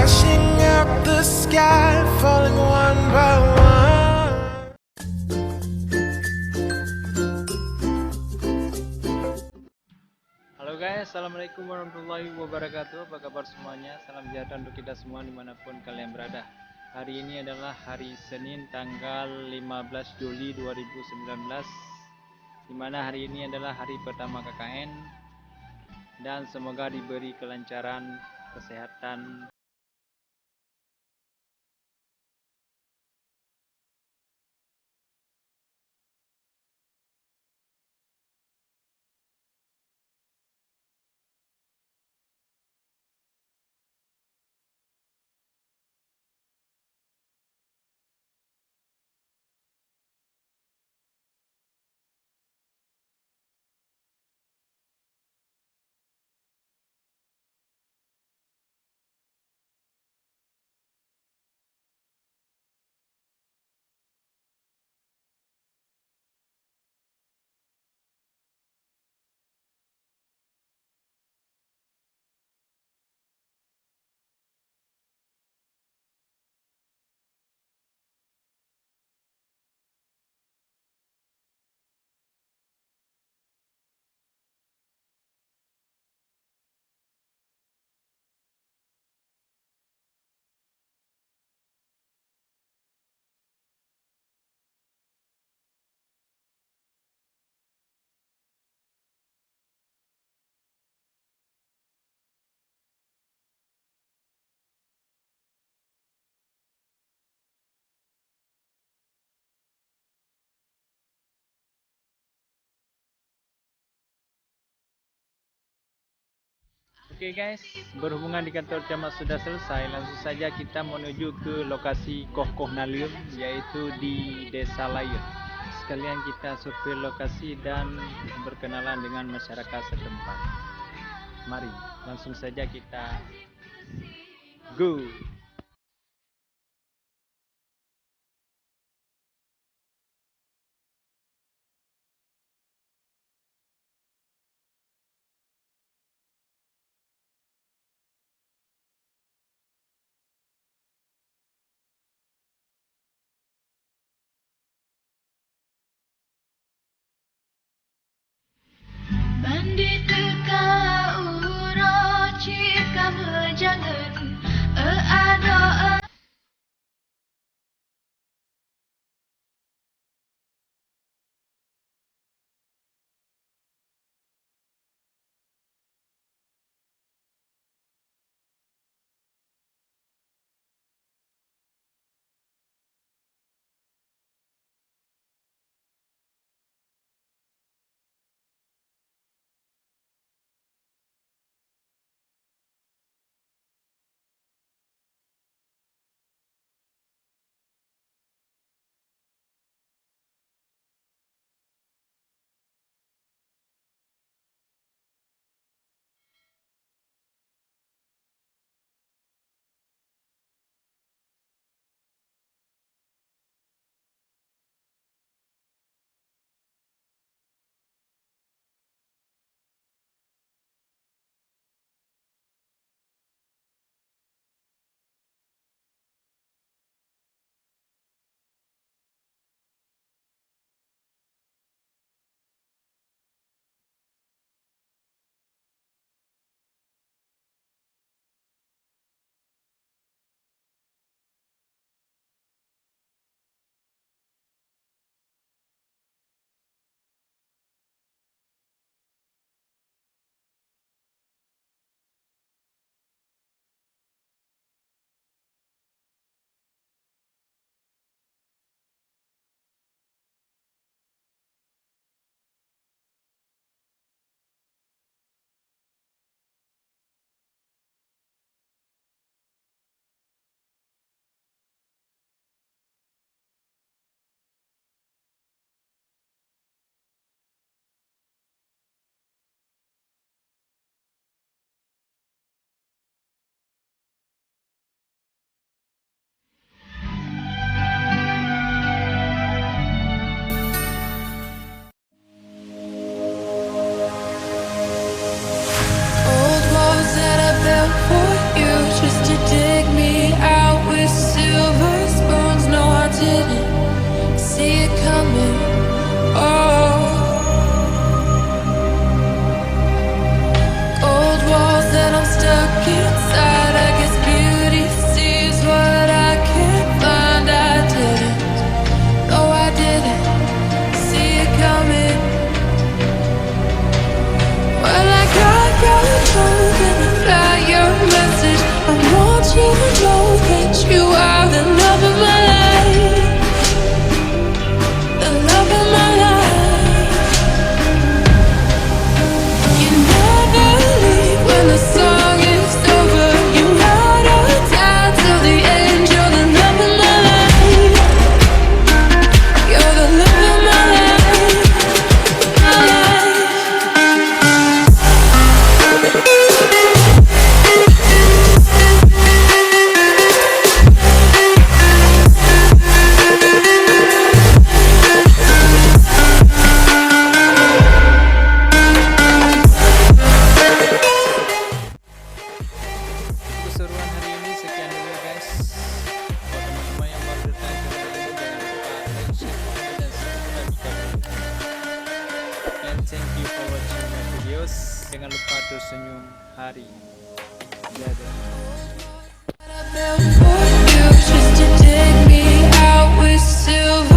crashing out the sky, falling one by one. Halo guys, assalamualaikum warahmatullahi wabarakatuh. Apa kabar semuanya? Salam sejahtera untuk kita semua dimanapun kalian berada. Hari ini adalah hari Senin tanggal 15 Juli 2019, dimana hari ini adalah hari pertama KKN, dan semoga diberi kelancaran, kesehatan, Oke guys, berhubungan di kantor camat sudah selesai, langsung saja kita menuju ke lokasi Kokoh Nalium, yaitu di Desa Layun. Sekalian kita survei lokasi dan berkenalan dengan masyarakat setempat. Mari, langsung saja kita go! Bandit teka ura cika mejangan Adios. Jangan lupa tersenyum hari. Dadah. For you just to take me out with silver